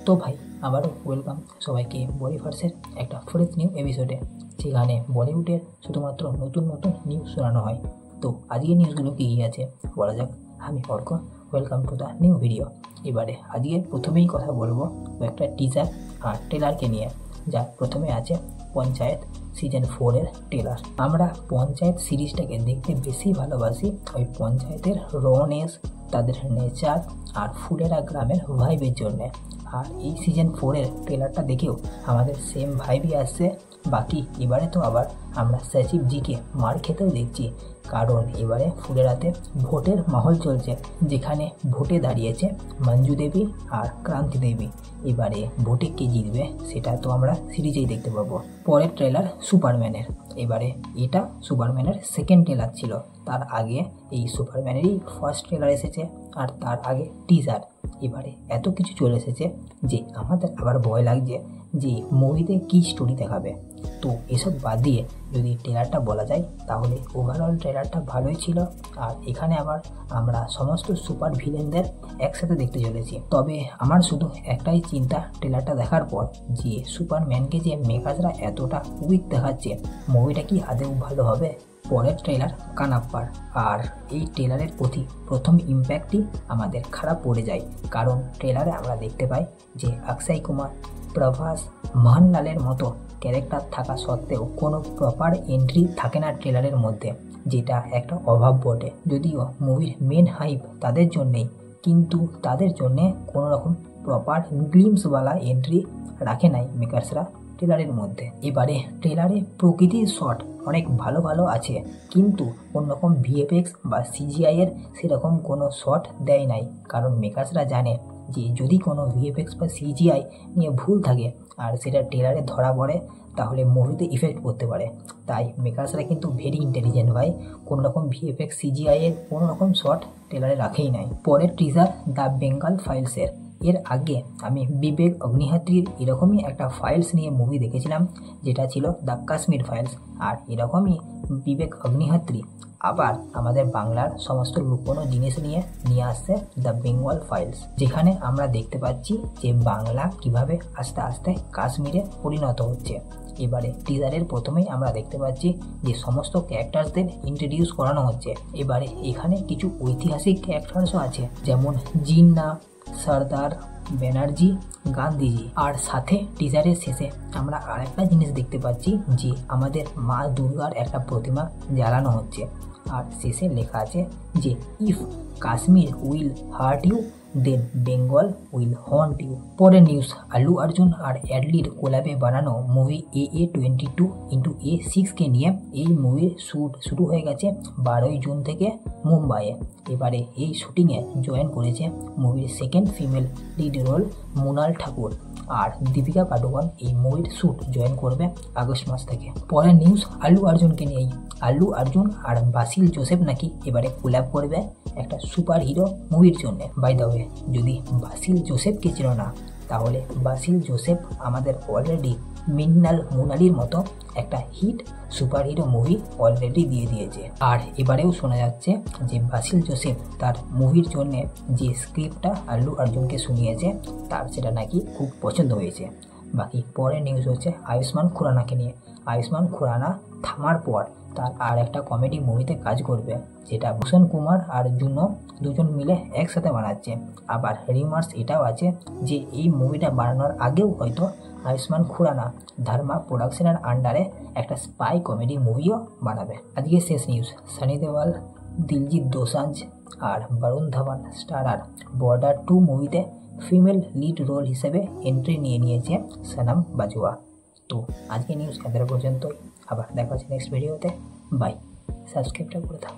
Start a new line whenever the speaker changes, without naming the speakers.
তো ভাই আবারও ওয়েলকাম সবাইকে বলিভার্সের একটা ফ্রেশ নিউ এপিসোডে, যেখানে বলিউডের শুধুমাত্র নতুন নতুন নিউজ শোনানো হয়। তো আজকের নিউজগুলো কী আছে বলা যাক। আমি Arka, welcome to the new video. এবারে আজকে প্রথমেই কথা বলবো একটা টিজার আর ট্রেলারকে নিয়ে, যার প্রথমে আছে পঞ্চায়েত সিজন 4-এর ট্রেলার। আমরা পঞ্চায়েত সিরিজটাকে দেখতে বেশি ভালোবাসি ওই পঞ্চায়েতের রনেস, তাদের নেচার আর ফুলেরা গ্রামের ভাইবের জন্যে। আর এই সিজন 4-এর ট্রেলারটা দেখেও আমাদের সেম ভাইবই আসছে। বাকি এবারে তো আবার আমরা সচিবজিকে মার খেতেও দেখছি, কারণ এবারে ফুলেরাতে ভোটের মাহল চলছে, যেখানে ভোটে দাঁড়িয়েছে মঞ্জু দেবী আর ক্রান্তি দেবী। এবারে ভোটে কে জিতবে সেটা তো আমরা সিরিজেই দেখতে পাবো। পরের ট্রেলার সুপারম্যানের। এবারে এটা সুপারম্যানের সেকেন্ড ট্রেলার ছিল, তার আগে এই সুপারম্যানেরই ফার্স্ট ট্রেলার এসেছে আর তার আগে টিজার। এবারে এত কিছু চলে এসেছে যে আমাদের আবার ভয় লাগছে যে মুভিতে কী স্টোরি দেখাবে। তো এসব বাদ দিয়ে যদি ট্রেলারটা বলা যায় তাহলে ওভারঅল ট্রেলারটা ভালোই ছিল। আর এখানে আবার আমরা সমস্ত সুপার ভিলেনদের একসাথে দেখতে চলেছি। তবে আমার শুধু একটাই চিন্তা ট্রেলারটা দেখার পর, যে সুপারম্যানকে যে মেকার্সরা এতটা উইক দেখাচ্ছে, মুভিটা কি আদৌ ভালো হবে? পরের ট্রেলার কানাপ্পার। আর এই ট্রেলারের প্রতি প্রথম ইম্প্যাক্টই আমাদের খারাপ পড়ে যায়, কারণ ট্রেলারে আমরা দেখতে পাই যে অক্ষয় কুমার, প্রভাস, মোহনলালের মতো ক্যারেক্টার থাকা সত্ত্বেও কোনো প্রপার এন্ট্রি থাকে না ট্রেলারের মধ্যে, যেটা একটা অভাব বটে। যদিও মুভির মেন হাইপ তাদের জন্যেই, কিন্তু তাদের জন্যে কোনো রকম প্রপার গ্লিমসওয়ালা এন্ট্রি রাখে নাই মেকার্সরা ট্রেলারের মধ্যে। এবারে ট্রেলারে প্রকৃতির শট অনেক ভালো ভালো আছে, কিন্তু কোনোরকম ভিএফএক্স বা সিজিআই এর সেরকম কোনো শট দেয় নাই, কারণ মেকার্সরা জানে যে যদি কোনো ভিএফএক্স বা সিজিআই নিয়ে ভুল থাকে আর সেটা ট্রেলারে ধরা পড়ে তাহলে মুভিতে ইফেক্ট করতে পারে। তাই মেকার্সরা কিন্তু ভেরি ইন্টেলিজেন্ট ভাই, কোনো রকম ভিএফএক্স সিজিআই এর কোনো রকম শট ট্রেলারে রাখেই নাই। পরের টিজার দ্য বেঙ্গল ফাইলসের। এর আগে আমি বিবেক অগ্নিহোত্রীর এরকমই একটা ফাইলস নিয়ে মুভি দেখেছিলাম, যেটা ছিল দ্য কাশ্মীর ফাইলস। আর এরকমই বিবেক অগ্নিহোত্রী আবার আমাদের বাংলার সমস্ত লুকোনো জিনিস নিয়ে আসছে দ্য বেঙ্গল ফাইলস, যেখানে আমরা দেখতে পাচ্ছি যে বাংলা কিভাবে আস্তে আস্তে কাশ্মীরে পরিণত হচ্ছে। এবারে টিজারের প্রথমেই আমরা দেখতে পাচ্ছি যে সমস্ত ক্যারেক্টার্সদের ইন্ট্রোডিউস করানো হচ্ছে। এবারে এখানে কিছু ঐতিহাসিক ক্যারেক্টার্সও আছে, যেমন জিন্না, সর্দার ব্যানার্জি, গান্ধীজি। আর সাথে টিজারের শেষে আমরা আরেকটা জিনিস দেখতে পাচ্ছি যে আমাদের মা দুর্গার একটা প্রতিমা জ্বালানো হচ্ছে। আর শেষে লেখা আছে যে if Kashmir will hurt you then Bengal will haunt you. পরের নিউজ, আল্লু অর্জুন আর অ্যাডলির কোলাবে বানানো মুভি AA22x A6কে নিয়ে। এই মুভির শ্যুট শুরু হয়ে গেছে 12ই জুন থেকে মুম্বাইয়ে। এবারে এই শুটিংয়ে জয়েন করেছে মুভির second female lead role Mrinal Thakur, আর দীপিকা পাডুকোন এই মুভির শ্যুট জয়েন করবে আগস্ট মাস থেকে। পরের নিউজ আল্লু অর্জুনকে নিয়েই। আল্লু অর্জুন আর বাসিল জোসেফ নাকি এবারে কোল্যাব করবে একটা সুপার হিরো মুভির জন্য। বাই দ্য ওয়ে, যদি বাসিল জোসেফকে ছিল না, তাহলে বাসিল জোসেফ আমাদের অলরেডি মৃণাল মোনালির মতো একটা hit super hero movie already দিয়ে দিয়েছে। আর এবারেও শোনা যাচ্ছে যে বাসিল জোসেফ তার মুভির জন্য যে স্ক্রিপ্টটা আল্লু অর্জুনকে শুনিয়েছে, তার সেটা নাকি খুব পছন্দ হয়েছে। বাকি পরের নিউজ হচ্ছে আয়ুষ্মান খুরানাকে নিয়ে। আয়ুষ্মান খুরানা থামার পর তার আর একটা কমেডি মুভিতে কাজ করবে, যেটা ভূষণ কুমার আর জুনো দুজন মিলে একসাথে বানাচ্ছে। আবার রিমার্স এটাও আছে যে এই মুভিটা বানানোর আগেও হয়তো আয়ুষ্মান খুরানা ধর্মা প্রোডাকশনের আন্ডারে একটা স্পাই কমেডি মুভিও বানাবে। আজকে শেষ নিউজ, সানি দেওয়াল, দিলজিৎ দোসাঞ্জ আর বরুণ ধাওয়ান স্টারার বর্ডার 2 মুভিতে ফিমেল লিড রোল হিসেবে এন্ট্রি নিয়েছে সনম বাজওয়া। তো আজকে নিউজ এত পর্যন্তই, আবার দেখা হচ্ছে নেক্সট ভিডিওতে। বাই, সাবস্ক্রাইবটা করে দাও।